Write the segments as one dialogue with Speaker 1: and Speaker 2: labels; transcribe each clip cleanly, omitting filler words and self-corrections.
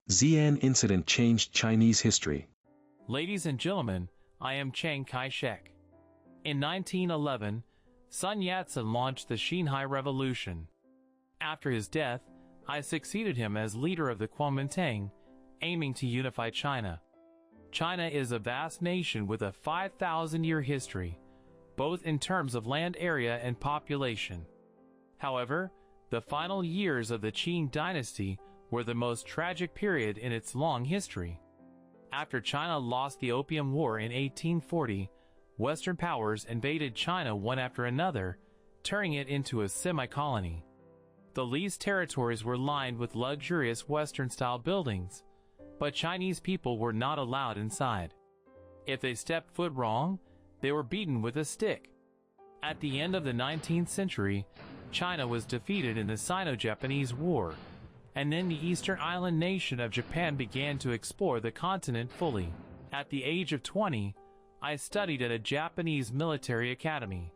Speaker 1: Xi'an Incident changed Chinese history.
Speaker 2: Ladies and gentlemen, I am kai-shek. In 1911, Sun Yat-sen launched the Xinhai Revolution. After his death, I succeeded him as leader of the Kuomintang, aiming to unify China. China is a vast nation with a 5,000-year history, both in terms of land area and population. However, the final years of the Qing dynasty were the most tragic period in its long history. After China lost the Opium War in 1840, Western powers invaded China one after another, turning it into a semi-colony. The leased territories were lined with luxurious Western-style buildings, but Chinese people were not allowed inside. If they stepped foot wrong, they were beaten with a stick. At the end of the 19th century, China was defeated in the Sino-Japanese War, and then the eastern island nation of Japan began to explore the continent fully. At the age of 20, I studied at a Japanese military academy.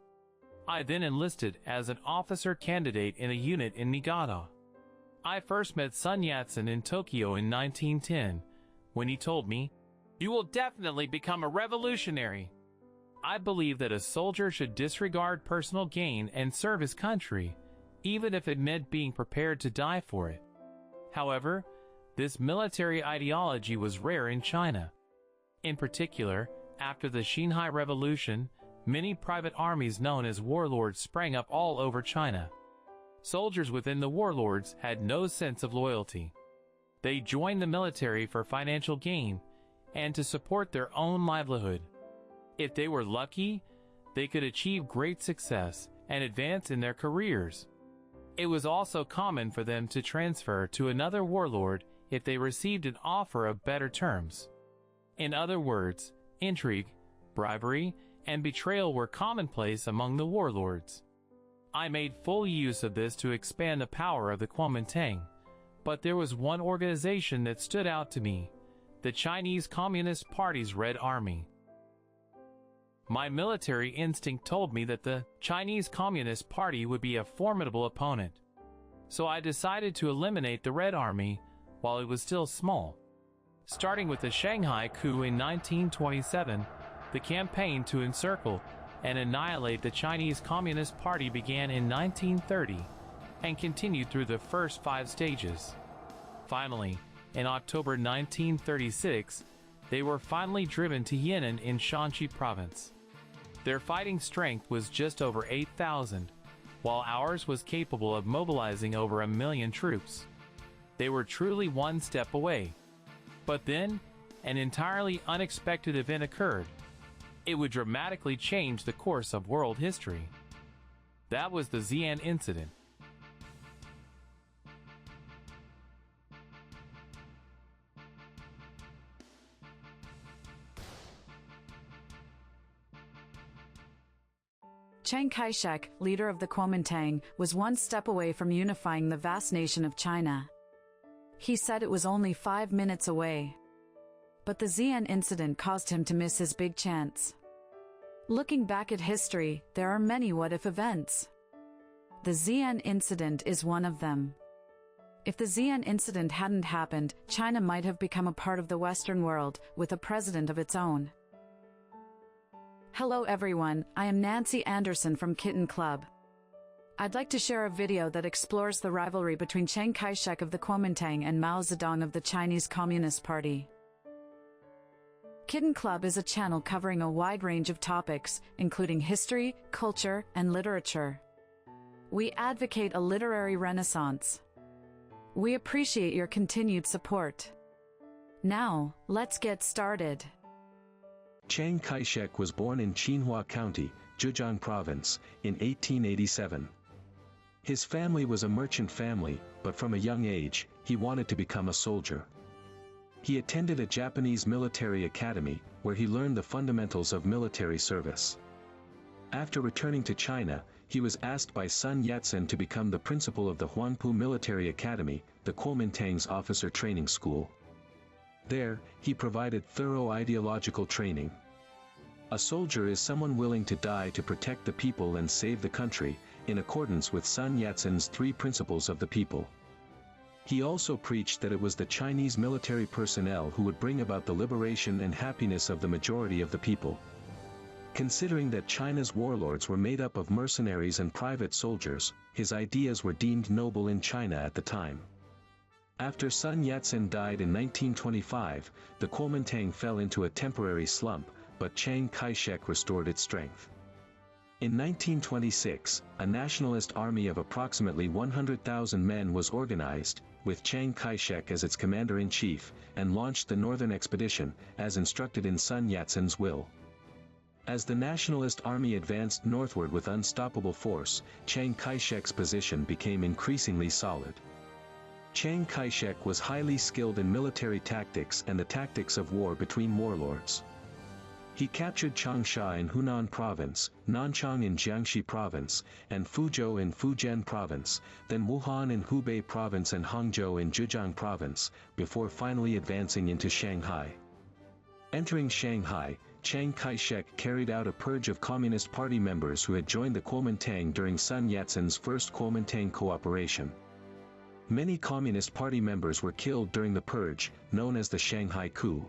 Speaker 2: I then enlisted as an officer candidate in a unit in Niigata. I first met Sun Yat-sen in Tokyo in 1910, when he told me, "You will definitely become a revolutionary." I believe that a soldier should disregard personal gain and serve his country, even if it meant being prepared to die for it. However, this military ideology was rare in China. In particular, after the Xinhai Revolution, many private armies known as warlords sprang up all over China. Soldiers within the warlords had no sense of loyalty. They joined the military for financial gain and to support their own livelihood. If they were lucky, they could achieve great success and advance in their careers. It was also common for them to transfer to another warlord if they received an offer of better terms. In other words, intrigue, bribery, and betrayal were commonplace among the warlords. I made full use of this to expand the power of the Kuomintang, but there was one organization that stood out to me, the Chinese Communist Party's Red Army. My military instinct told me that the Chinese Communist Party would be a formidable opponent, so I decided to eliminate the Red Army while it was still small. Starting with the Shanghai coup in 1927, the campaign to encircle and annihilate the Chinese Communist Party began in 1930 and continued through the first 5 stages. Finally, in October 1936, they were finally driven to Yan'an in Shanxi province. Their fighting strength was just over 8,000, while ours was capable of mobilizing over 1 million troops. They were truly one step away. But then, an entirely unexpected event occurred. It would dramatically change the course of world history. That was the Xi'an Incident.
Speaker 3: Chiang Kai-shek, leader of the Kuomintang, was one step away from unifying the vast nation of China. He said it was only 5 minutes away. But the Xi'an Incident caused him to miss his big chance. Looking back at history, there are many what-if events. The Xi'an Incident is one of them. If the Xi'an Incident hadn't happened, China might have become a part of the Western world, with a president of its own. Hello everyone, I am Nancy Anderson from Kitan Club. I'd like to share a video that explores the rivalry between Chiang Kai-shek of the Kuomintang and Mao Zedong of the Chinese Communist Party. Kitan Club is a channel covering a wide range of topics, including history, culture, and literature. We advocate a literary renaissance. We appreciate your continued support. Now, let's get started.
Speaker 1: Chiang Kai-shek was born in Qinghua County, Zhejiang Province, in 1887. His family was a merchant family, but from a young age, he wanted to become a soldier. He attended a Japanese military academy, where he learned the fundamentals of military service. After returning to China, he was asked by Sun Yat-sen to become the principal of the Huanpu Military Academy, the Kuomintang's officer training school. There, he provided thorough ideological training. A soldier is someone willing to die to protect the people and save the country, in accordance with Sun Yat-sen's 3 principles of the people. He also preached that it was the Chinese military personnel who would bring about the liberation and happiness of the majority of the people. Considering that China's warlords were made up of mercenaries and private soldiers, his ideas were deemed noble in China at the time. After Sun Yat-sen died in 1925, the Kuomintang fell into a temporary slump, but Chiang Kai-shek restored its strength. In 1926, a nationalist army of approximately 100,000 men was organized, with Chiang Kai-shek as its commander-in-chief, and launched the Northern Expedition, as instructed in Sun Yat-sen's will. As the nationalist army advanced northward with unstoppable force, Chiang Kai-shek's position became increasingly solid. Chiang Kai-shek was highly skilled in military tactics and the tactics of war between warlords. He captured Changsha in Hunan Province, Nanchang in Jiangxi Province, and Fuzhou in Fujian Province, then Wuhan in Hubei Province and Hangzhou in Zhejiang Province, before finally advancing into Shanghai. Entering Shanghai, Chiang Kai-shek carried out a purge of Communist Party members who had joined the Kuomintang during Sun Yat-sen's first Kuomintang cooperation. Many Communist Party members were killed during the purge, known as the Shanghai Coup.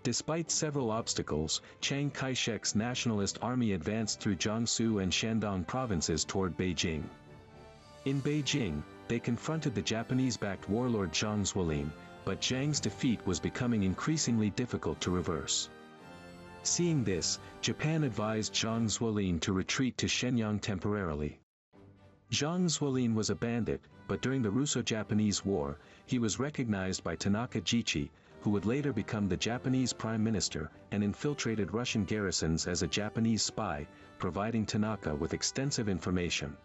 Speaker 1: Despite several obstacles, Chiang Kai-shek's nationalist army advanced through Jiangsu and Shandong provinces toward Beijing. In Beijing, they confronted the Japanese-backed warlord Zhang Zuolin, but Zhang's defeat was becoming increasingly difficult to reverse. Seeing this, Japan advised Zhang Zuolin to retreat to Shenyang temporarily. Zhang Zuolin was a bandit, but during the Russo-Japanese War, he was recognized by Tanaka Jichi, who would later become the Japanese Prime Minister, and infiltrated Russian garrisons as a Japanese spy, providing Tanaka with extensive information.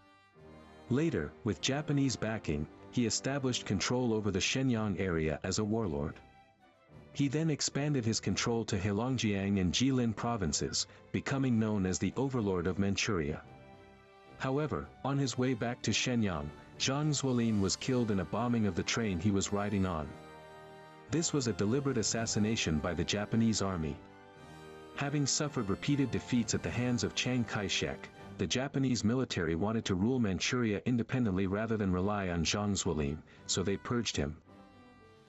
Speaker 1: Later, with Japanese backing, he established control over the Shenyang area as a warlord. He then expanded his control to Heilongjiang and Jilin provinces, becoming known as the Overlord of Manchuria. However, on his way back to Shenyang, Zhang Zuolin was killed in a bombing of the train he was riding on. This was a deliberate assassination by the Japanese army. Having suffered repeated defeats at the hands of Chiang Kai-shek, the Japanese military wanted to rule Manchuria independently rather than rely on Zhang Zuolin, so they purged him.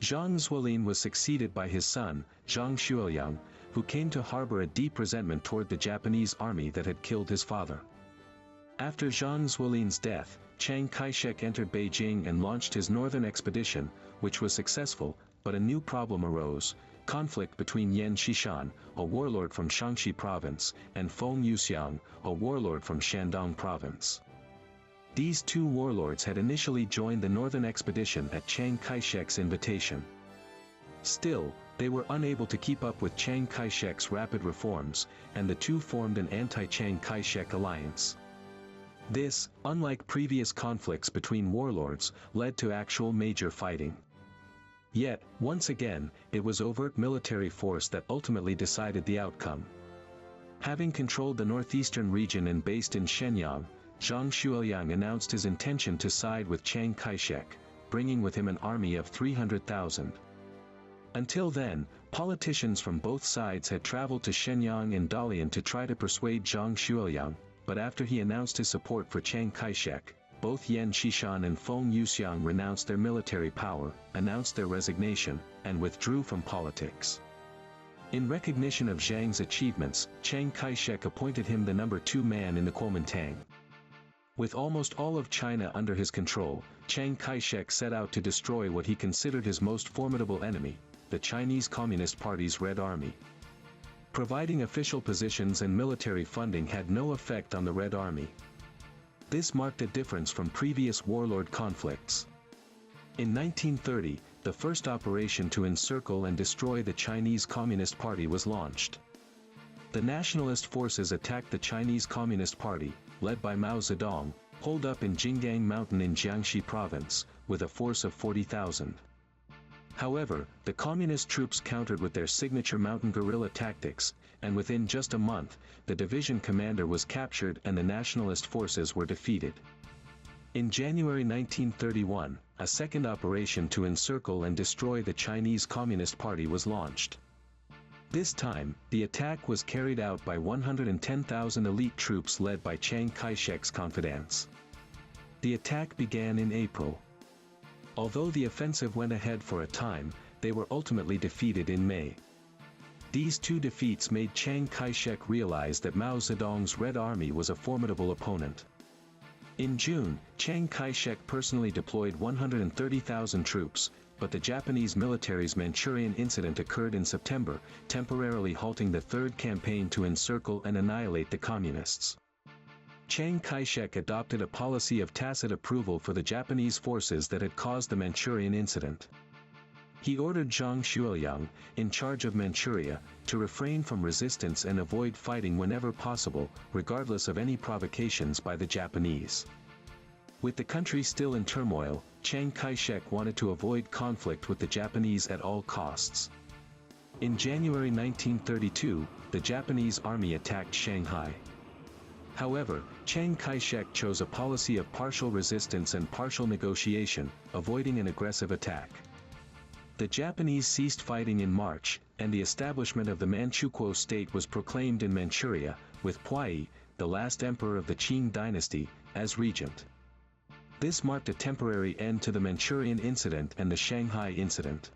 Speaker 1: Zhang Zuolin was succeeded by his son, Zhang Xueliang, who came to harbor a deep resentment toward the Japanese army that had killed his father. After Zhang Zuolin's death, Chiang Kai-shek entered Beijing and launched his northern expedition, which was successful, but a new problem arose: conflict between Yan Xishan, a warlord from Shaanxi province, and Feng Yuxiang, a warlord from Shandong province. These two warlords had initially joined the northern expedition at Chiang Kai-shek's invitation. Still, they were unable to keep up with Chiang Kai-shek's rapid reforms, and the two formed an anti-Chiang Kai-shek alliance. This, unlike previous conflicts between warlords, led to actual major fighting. Yet, once again, it was overt military force that ultimately decided the outcome. Having controlled the northeastern region and based in Shenyang, Zhang Xueliang announced his intention to side with Chiang Kai-shek, bringing with him an army of 300,000. Until then, politicians from both sides had traveled to Shenyang and Dalian to try to persuade Zhang Xueliang, but after he announced his support for Chiang Kai-shek, both Yan Xishan and Feng Yuxiang renounced their military power, announced their resignation, and withdrew from politics. In recognition of Zhang's achievements, Chiang Kai-shek appointed him the number 2 man in the Kuomintang. With almost all of China under his control, Chiang Kai-shek set out to destroy what he considered his most formidable enemy, the Chinese Communist Party's Red Army. Providing official positions and military funding had no effect on the Red Army. This marked a difference from previous warlord conflicts. In 1930, the first operation to encircle and destroy the Chinese Communist Party was launched. The nationalist forces attacked the Chinese Communist Party, led by Mao Zedong, holed up in Jinggang Mountain in Jiangxi Province, with a force of 40,000. However, the communist troops countered with their signature mountain guerrilla tactics, and within just a month, the division commander was captured and the nationalist forces were defeated. In January 1931, a second operation to encircle and destroy the Chinese Communist Party was launched. This time, the attack was carried out by 110,000 elite troops led by Chiang Kai-shek's confidants. The attack began in April. Although the offensive went ahead for a time, they were ultimately defeated in May. These two defeats made Chiang Kai-shek realize that Mao Zedong's Red Army was a formidable opponent. In June, Chiang Kai-shek personally deployed 130,000 troops, but the Japanese military's Manchurian Incident occurred in September, temporarily halting the third campaign to encircle and annihilate the Communists. Chiang Kai-shek adopted a policy of tacit approval for the Japanese forces that had caused the Manchurian Incident. He ordered Zhang Xueliang, in charge of Manchuria, to refrain from resistance and avoid fighting whenever possible, regardless of any provocations by the Japanese. With the country still in turmoil, Chiang Kai-shek wanted to avoid conflict with the Japanese at all costs. In January 1932, the Japanese army attacked Shanghai. However, Chiang Kai-shek chose a policy of partial resistance and partial negotiation, avoiding an aggressive attack. The Japanese ceased fighting in March, and the establishment of the Manchukuo state was proclaimed in Manchuria, with Puyi, the last emperor of the Qing dynasty, as regent. This marked a temporary end to the Manchurian Incident and the Shanghai Incident.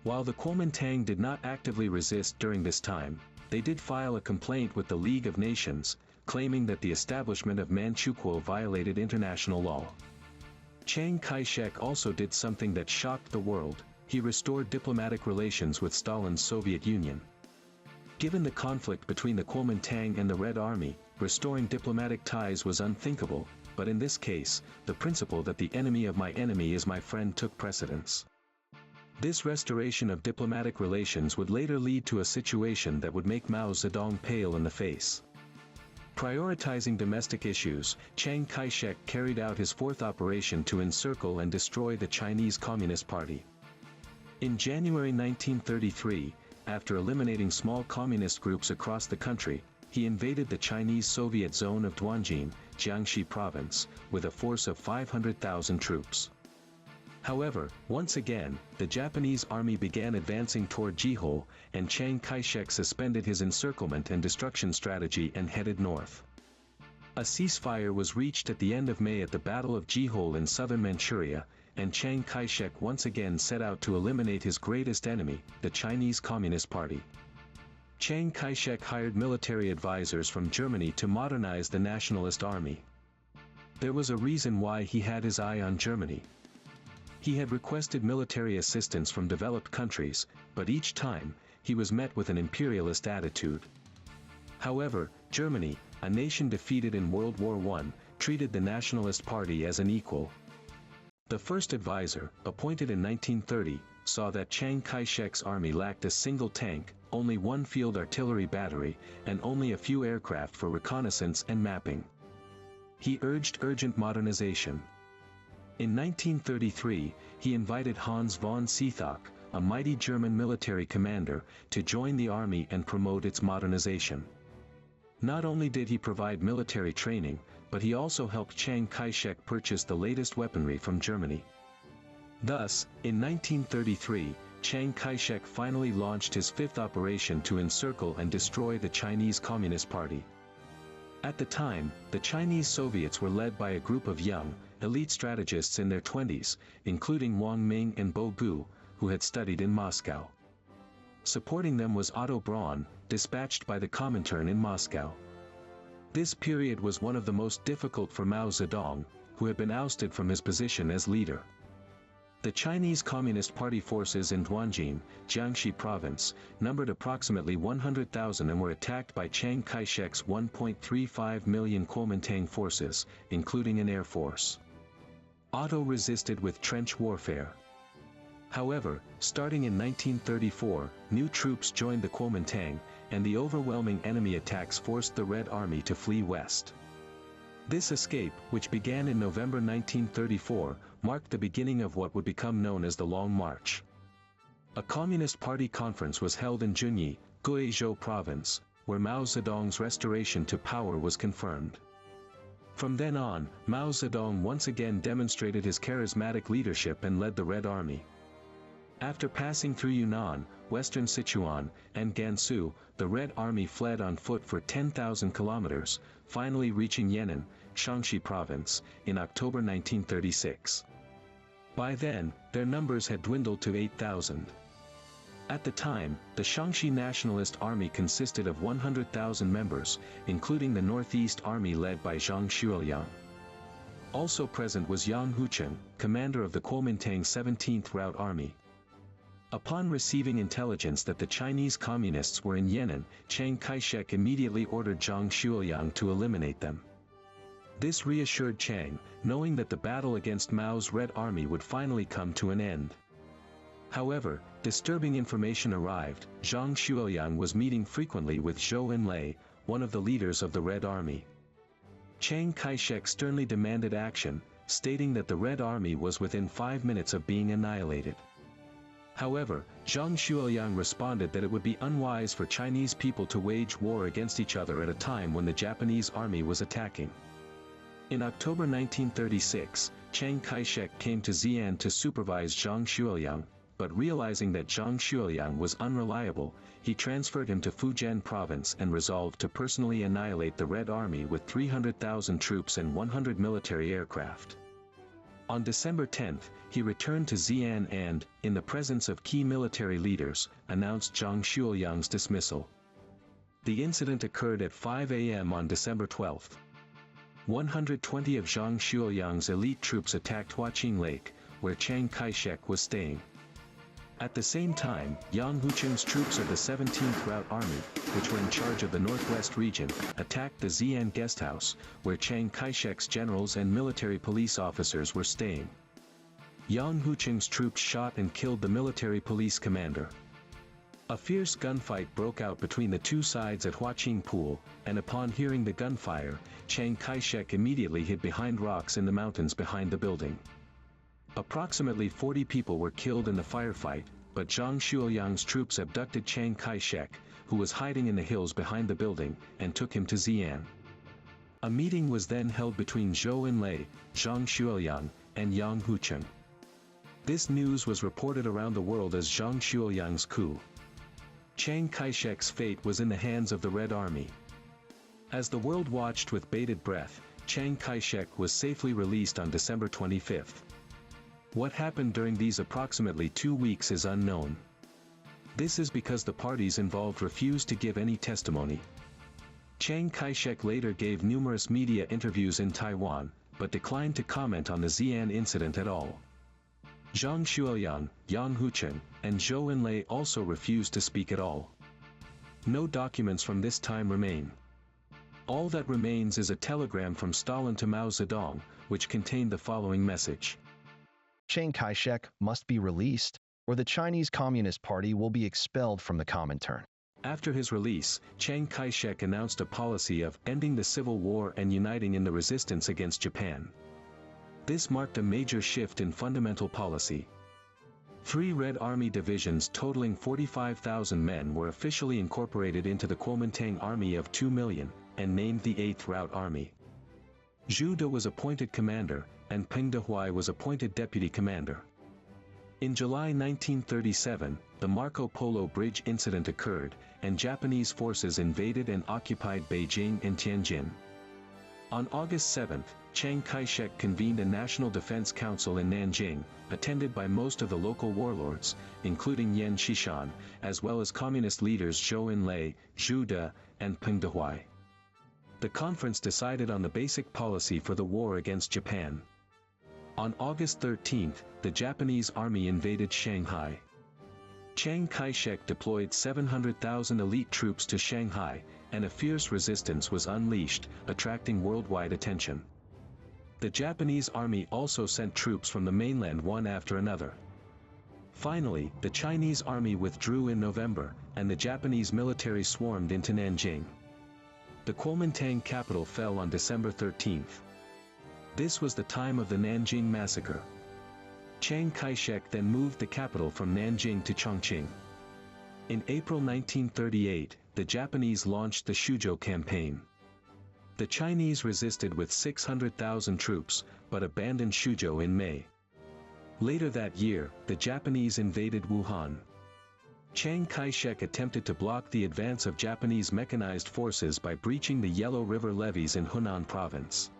Speaker 1: While the Kuomintang did not actively resist during this time, they did file a complaint with the League of Nations, claiming that the establishment of Manchukuo violated international law. Chiang Kai-shek also did something that shocked the world. He restored diplomatic relations with Stalin's Soviet Union. Given the conflict between the Kuomintang and the Red Army, restoring diplomatic ties was unthinkable, but in this case, the principle that the enemy of my enemy is my friend took precedence. This restoration of diplomatic relations would later lead to a situation that would make Mao Zedong pale in the face. Prioritizing domestic issues, Chiang Kai-shek carried out his fourth operation to encircle and destroy the Chinese Communist Party. In January 1933, after eliminating small communist groups across the country, he invaded the Chinese Soviet zone of Duanjin, Jiangxi province, with a force of 500,000 troops. However, once again, the Japanese army began advancing toward Jihou, and Chiang Kai-shek suspended his encirclement and destruction strategy and headed north. A ceasefire was reached at the end of May at the Battle of Jihou in southern Manchuria, and Chiang Kai-shek once again set out to eliminate his greatest enemy, the Chinese Communist Party. Chiang Kai-shek hired military advisors from Germany to modernize the nationalist army. There was a reason why he had his eye on Germany. He had requested military assistance from developed countries, but each time, he was met with an imperialist attitude. However, Germany, a nation defeated in World War I, treated the Nationalist Party as an equal. The first advisor, appointed in 1930, saw that Chiang Kai-shek's army lacked a single tank, only one field artillery battery, and only a few aircraft for reconnaissance and mapping. He urged urgent modernization. In 1933, he invited Hans von Seethok, a mighty German military commander, to join the army and promote its modernization. Not only did he provide military training, but he also helped Chiang Kai-shek purchase the latest weaponry from Germany. Thus, in 1933, Chiang Kai-shek finally launched his fifth operation to encircle and destroy the Chinese Communist Party. At the time, the Chinese Soviets were led by a group of young, elite strategists in their 20s, including Wang Ming and Bo Gu, who had studied in Moscow. Supporting them was Otto Braun, dispatched by the Comintern in Moscow. This period was one of the most difficult for Mao Zedong, who had been ousted from his position as leader. The Chinese Communist Party forces in Duanjin, Jiangxi province, numbered approximately 100,000 and were attacked by Chiang Kai-shek's 1.35 million Kuomintang forces, including an air force. Otto resisted with trench warfare. However, starting in 1934, new troops joined the Kuomintang, and the overwhelming enemy attacks forced the Red Army to flee west. This escape, which began in November 1934, marked the beginning of what would become known as the Long March. A Communist Party conference was held in Junyi, Guizhou province, where Mao Zedong's restoration to power was confirmed. From then on, Mao Zedong once again demonstrated his charismatic leadership and led the Red Army. After passing through Yunnan, western Sichuan, and Gansu, the Red Army fled on foot for 10,000 kilometers, finally reaching Yan'an, Shaanxi province, in October 1936. By then, their numbers had dwindled to 8,000. At the time, the Shaanxi Nationalist Army consisted of 100,000 members, including the Northeast Army led by Zhang Xueliang. Also present was Yang Hucheng, commander of the Kuomintang 17th Route Army. Upon receiving intelligence that the Chinese Communists were in Yan'an, Chiang Kai-shek immediately ordered Zhang Xueliang to eliminate them. This reassured Chiang, knowing that the battle against Mao's Red Army would finally come to an end. However, disturbing information arrived. Zhang Xueliang was meeting frequently with Zhou Enlai, one of the leaders of the Red Army. Chiang Kai-shek sternly demanded action, stating that the Red Army was within 5 minutes of being annihilated. However, Zhang Xueliang responded that it would be unwise for Chinese people to wage war against each other at a time when the Japanese army was attacking. In October 1936, Chiang Kai-shek came to Xi'an to supervise Zhang Xueliang, but realizing that Zhang Xueliang was unreliable, he transferred him to Fujian province and resolved to personally annihilate the Red Army with 300,000 troops and 100 military aircraft. On December 10, he returned to Xi'an and, in the presence of key military leaders, announced Zhang Xueliang's dismissal. The incident occurred at 5 a.m. on December 12. 120 of Zhang Xueliang's elite troops attacked Huaqing Lake, where Chiang Kai-shek was staying. At the same time, Yang Hucheng's troops of the 17th Route Army, which were in charge of the northwest region, attacked the Xi'an guest house, where Chiang Kai-shek's generals and military police officers were staying. Yang Hucheng's troops shot and killed the military police commander. A fierce gunfight broke out between the two sides at Huaqing Pool, and upon hearing the gunfire, Chiang Kai-shek immediately hid behind rocks in the mountains behind the building. Approximately 40 people were killed in the firefight, but Zhang Xueliang's troops abducted Chiang Kai-shek, who was hiding in the hills behind the building, and took him to Xi'an. A meeting was then held between Zhou Enlai, Zhang Xueliang, and Yang Hucheng. This news was reported around the world as Zhang Xueliang's coup. Chiang Kai-shek's fate was in the hands of the Red Army. As the world watched with bated breath, Chiang Kai-shek was safely released on December 25. What happened during these approximately 2 weeks is unknown. This is because the parties involved refused to give any testimony. Chiang Kai-shek later gave numerous media interviews in Taiwan, but declined to comment on the Xi'an incident at all. Zhang Xueliang, Yang Hucheng, and Zhou Enlai also refused to speak at all. No documents from this time remain. All that remains is a telegram from Stalin to Mao Zedong, which contained the following message.
Speaker 4: Chiang Kai-shek must be released, or the Chinese Communist Party will be expelled from the Comintern.
Speaker 1: After his release, Chiang Kai-shek announced a policy of ending the civil war and uniting in the resistance against Japan. This marked a major shift in fundamental policy. 3 Red Army divisions totaling 45,000 men were officially incorporated into the Kuomintang Army of 2 million, and named the 8th Route Army. Zhu De was appointed commander, and Peng Dehuai was appointed deputy commander. In July 1937, the Marco Polo Bridge incident occurred, and Japanese forces invaded and occupied Beijing and Tianjin. On August 7, Chiang Kai-shek convened a National Defense Council in Nanjing, attended by most of the local warlords, including Yan Xishan, as well as communist leaders Zhou Enlai, Zhu De, and Peng Dehuai. The conference decided on the basic policy for the war against Japan. On August 13, the Japanese army invaded Shanghai. Chiang Kai-shek deployed 700,000 elite troops to Shanghai, and a fierce resistance was unleashed, attracting worldwide attention. The Japanese army also sent troops from the mainland one after another. Finally, the Chinese army withdrew in November, and the Japanese military swarmed into Nanjing. The Kuomintang capital fell on December 13. This was the time of the Nanjing massacre. Chiang Kai-shek then moved the capital from Nanjing to Chongqing. In April 1938, the Japanese launched the Shuzhou campaign. The Chinese resisted with 600,000 troops, but abandoned Shuzhou in May. Later that year, the Japanese invaded Wuhan. Chiang Kai-shek attempted to block the advance of Japanese mechanized forces by breaching the Yellow River levees in Hunan province.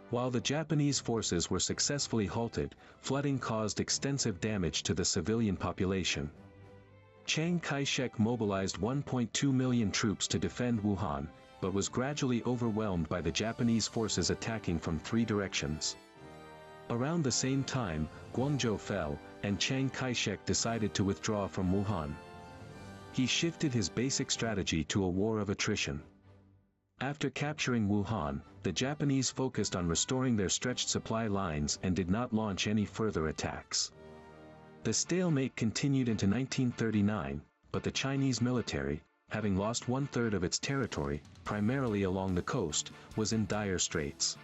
Speaker 1: While the Japanese forces were successfully halted, flooding caused extensive damage to the civilian population. Chiang Kai-shek mobilized 1.2 million troops to defend Wuhan, but was gradually overwhelmed by the Japanese forces attacking from 3 directions. Around the same time, Guangzhou fell, and Chiang Kai-shek decided to withdraw from Wuhan. He shifted his basic strategy to a war of attrition. After capturing Wuhan, the Japanese focused on restoring their stretched supply lines and did not launch any further attacks. The stalemate continued into 1939, but the Chinese military, having lost 1/3 of its territory, primarily along the coast, was in dire straits.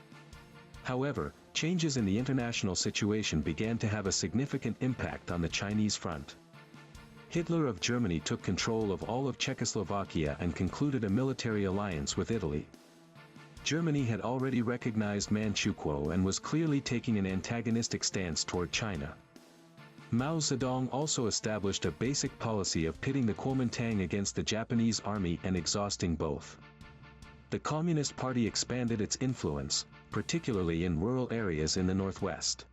Speaker 1: However, changes in the international situation began to have a significant impact on the Chinese front. Hitler of Germany took control of all of Czechoslovakia and concluded a military alliance with Italy. Germany had already recognized Manchukuo and was clearly taking an antagonistic stance toward China. Mao Zedong also established a basic policy of pitting the Kuomintang against the Japanese army and exhausting both. The Communist Party expanded its influence, particularly in rural areas in the northwest.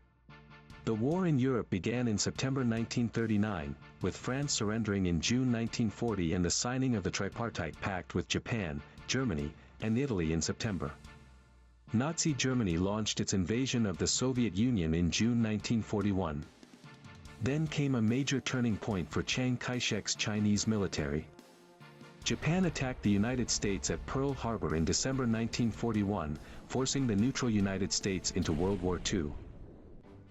Speaker 1: The war in Europe began in September 1939, with France surrendering in June 1940 and the signing of the Tripartite Pact with Japan, Germany, and Italy in September. Nazi Germany launched its invasion of the Soviet Union in June 1941. Then came a major turning point for Chiang Kai-shek's Chinese military. Japan attacked the United States at Pearl Harbor in December 1941, forcing the neutral United States into World War II.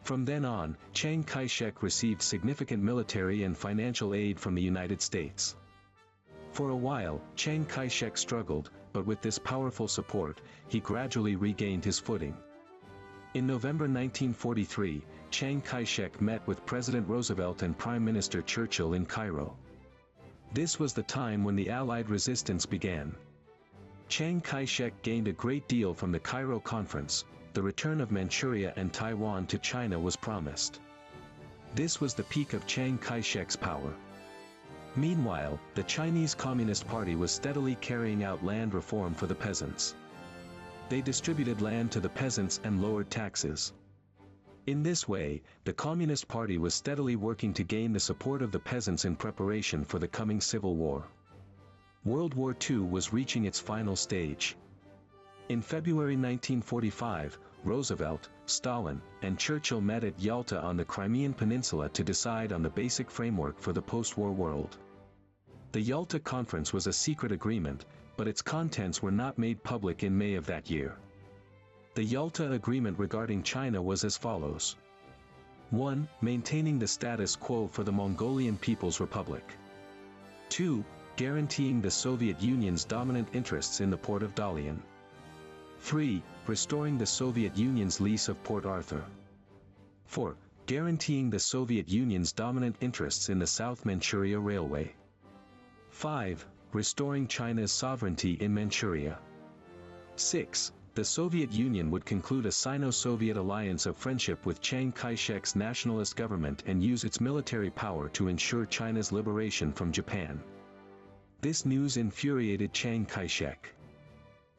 Speaker 1: From then on, Chiang Kai-shek received significant military and financial aid from the United States. For a while, Chiang Kai-shek struggled, but with this powerful support, he gradually regained his footing. In November 1943, Chiang Kai-shek met with President Roosevelt and Prime Minister Churchill in Cairo. This was the time when the Allied resistance began. Chiang Kai-shek gained a great deal from the Cairo Conference. The return of Manchuria and Taiwan to China was promised. This was the peak of Chiang Kai-shek's power. Meanwhile, the Chinese Communist Party was steadily carrying out land reform for the peasants. They distributed land to the peasants and lowered taxes. In this way, the Communist Party was steadily working to gain the support of the peasants in preparation for the coming civil war. World War II was reaching its final stage. In February 1945, Roosevelt, Stalin, and Churchill met at Yalta on the Crimean Peninsula to decide on the basic framework for the post-war world. The Yalta Conference was a secret agreement, but its contents were not made public in May of that year. The Yalta Agreement regarding China was as follows. 1. Maintaining the status quo for the Mongolian People's Republic. 2. Guaranteeing the Soviet Union's dominant interests in the port of Dalian. 3. Restoring the Soviet Union's lease of Port Arthur. 4. Guaranteeing the Soviet Union's dominant interests in the South Manchuria Railway. 5. Restoring China's sovereignty in Manchuria. 6. The Soviet Union would conclude a Sino-Soviet alliance of friendship with Chiang Kai-shek's nationalist government and use its military power to ensure China's liberation from Japan. This news infuriated Chiang Kai-shek.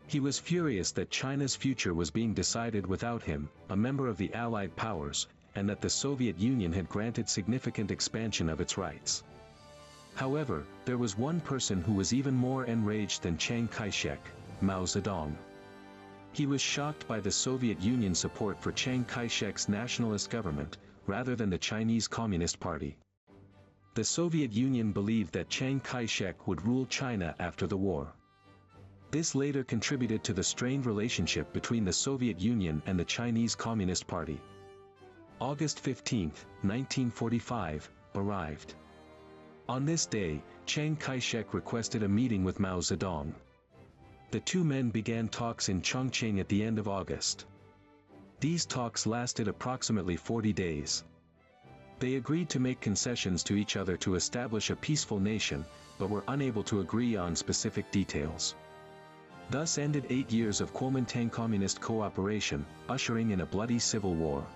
Speaker 1: He was furious that China's future was being decided without him, a member of the Allied powers, and that the Soviet Union had granted significant expansion of its rights. However, there was one person who was even more enraged than Chiang Kai-shek, Mao Zedong. He was shocked by the Soviet Union's support for Chiang Kai-shek's nationalist government, rather than the Chinese Communist Party. The Soviet Union believed that Chiang Kai-shek would rule China after the war. This later contributed to the strained relationship between the Soviet Union and the Chinese Communist Party. August 15, 1945, arrived. On this day, Chiang Kai-shek requested a meeting with Mao Zedong. The two men began talks in Chongqing at the end of August. These talks lasted approximately 40 days. They agreed to make concessions to each other to establish a peaceful nation, but were unable to agree on specific details. Thus ended 8 years of Kuomintang communist cooperation, ushering in a bloody civil war.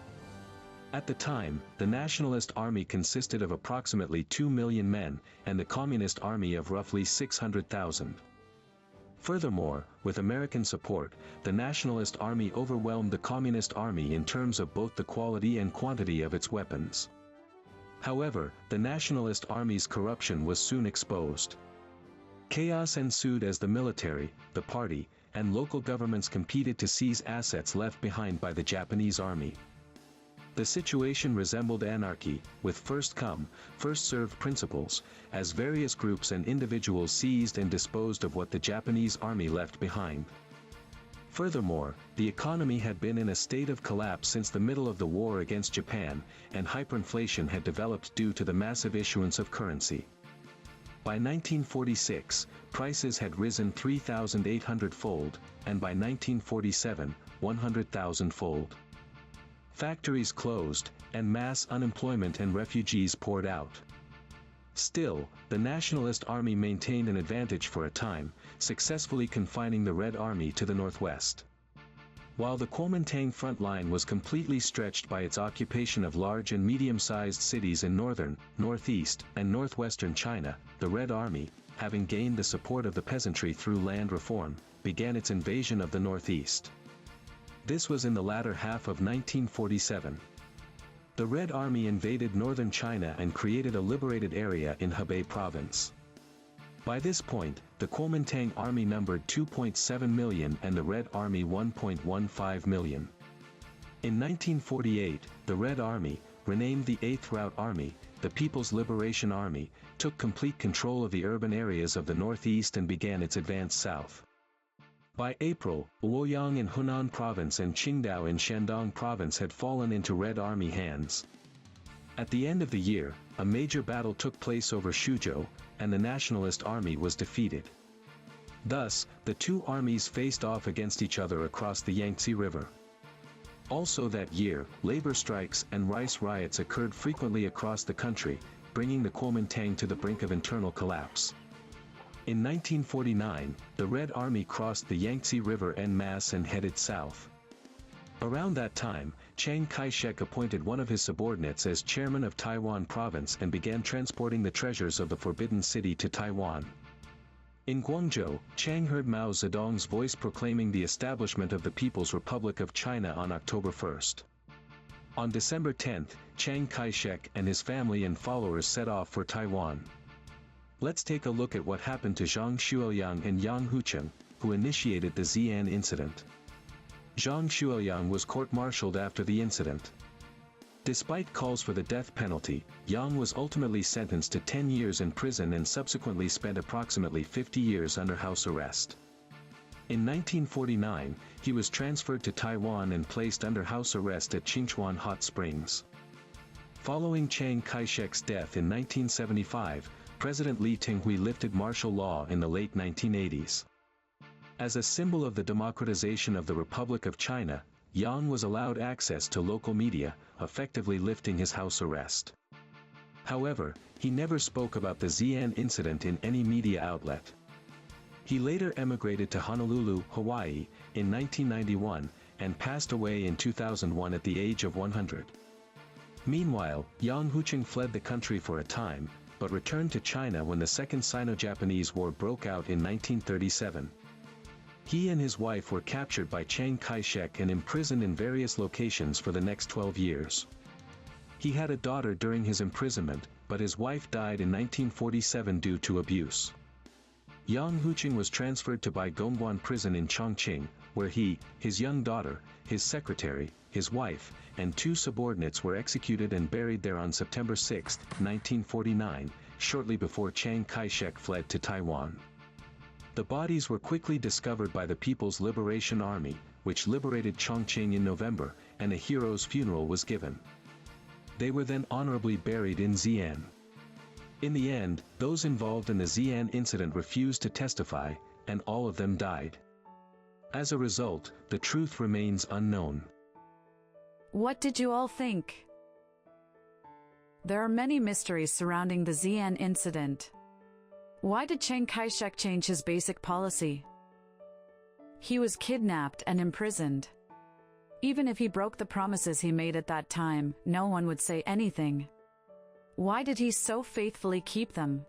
Speaker 1: At the time, the Nationalist Army consisted of approximately 2 million men, and the Communist Army of roughly 600,000. Furthermore, with American support, the Nationalist Army overwhelmed the Communist Army in terms of both the quality and quantity of its weapons. However, the Nationalist Army's corruption was soon exposed. Chaos ensued as the military, the party, and local governments competed to seize assets left behind by the Japanese army. The situation resembled anarchy, with first-come, first-served principles, as various groups and individuals seized and disposed of what the Japanese army left behind. Furthermore, the economy had been in a state of collapse since the middle of the war against Japan, and hyperinflation had developed due to the massive issuance of currency. By 1946, prices had risen 3,800-fold, and by 1947, 100,000-fold. Factories closed, and mass unemployment and refugees poured out. Still, the Nationalist Army maintained an advantage for a time, successfully confining the Red Army to the northwest. While the Kuomintang front line was completely stretched by its occupation of large and medium-sized cities in northern, northeast, and northwestern China, the Red Army, having gained the support of the peasantry through land reform, began its invasion of the northeast. This was in the latter half of 1947. The Red Army invaded northern China and created a liberated area in Hebei province. By this point, the Kuomintang army numbered 2.7 million and the Red Army 1.15 million. In 1948, the Red Army, renamed the 8th Route Army, the People's Liberation Army, took complete control of the urban areas of the northeast and began its advance south. By April, Luoyang in Hunan Province and Qingdao in Shandong Province had fallen into Red Army hands. At the end of the year, a major battle took place over Shuzhou, and the Nationalist Army was defeated. Thus, the two armies faced off against each other across the Yangtze River. Also that year, labor strikes and rice riots occurred frequently across the country, bringing the Kuomintang to the brink of internal collapse. In 1949, the Red Army crossed the Yangtze River en masse and headed south. Around that time, Chiang Kai-shek appointed one of his subordinates as chairman of Taiwan province and began transporting the treasures of the Forbidden City to Taiwan. In Guangzhou, Chiang heard Mao Zedong's voice proclaiming the establishment of the People's Republic of China on October 1. On December 10, Chiang Kai-shek and his family and followers set off for Taiwan. Let's take a look at what happened to Zhang Xueliang and Yang Hucheng, who initiated the Xi'an Incident. Zhang Xueliang was court-martialed after the incident. Despite calls for the death penalty, Yang was ultimately sentenced to 10 years in prison and subsequently spent approximately 50 years under house arrest. In 1949, he was transferred to Taiwan and placed under house arrest at Qingchuan Hot Springs. Following Chiang Kai-shek's death in 1975, President Lee Teng-hui lifted martial law in the late 1980s. As a symbol of the democratization of the Republic of China, Yang was allowed access to local media, effectively lifting his house arrest. However, he never spoke about the Xi'an incident in any media outlet. He later emigrated to Honolulu, Hawaii, in 1991, and passed away in 2001 at the age of 100. Meanwhile, Yang Hucheng fled the country for a time, but returned to China when the Second Sino-Japanese War broke out in 1937. He and his wife were captured by Chiang Kai-shek and imprisoned in various locations for the next 12 years. He had a daughter during his imprisonment, but his wife died in 1947 due to abuse. Yang Hucheng was transferred to Baigongguan prison in Chongqing, where he, his young daughter, his secretary, his wife, and two subordinates were executed and buried there on September 6, 1949, shortly before Chiang Kai-shek fled to Taiwan. The bodies were quickly discovered by the People's Liberation Army, which liberated Chongqing in November, and a hero's funeral was given. They were then honorably buried in Xi'an. In the end, those involved in the Xi'an incident refused to testify, and all of them died. As a result, the truth remains unknown.
Speaker 3: What did you all think? There are many mysteries surrounding the Xi'an incident. Why did Chiang Kai-shek change his basic policy? He was kidnapped and imprisoned. Even if he broke the promises he made at that time, no one would say anything. Why did he so faithfully keep them?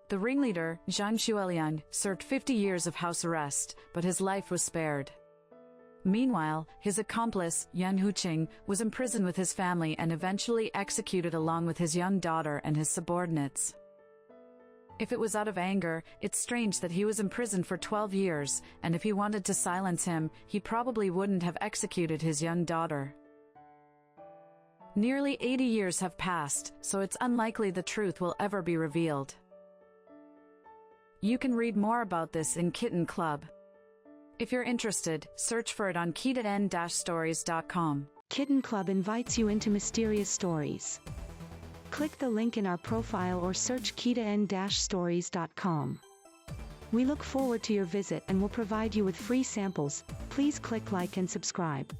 Speaker 3: The ringleader, Zhang Xueliang, served 50 years of house arrest, but his life was spared. Meanwhile, his accomplice, Yan Huqing, was imprisoned with his family and eventually executed along with his young daughter and his subordinates. If it was out of anger, it's strange that he was imprisoned for 12 years, and if he wanted to silence him, he probably wouldn't have executed his young daughter. Nearly 80 years have passed, so it's unlikely the truth will ever be revealed. You can read more about this in Kitan Club. If you're interested, search for it on kitan-stories.com.
Speaker 5: Kitan Club invites you into mysterious stories. Click the link in our profile or search kitan-stories.com. We look forward to your visit and will provide you with free samples. Please click like and subscribe.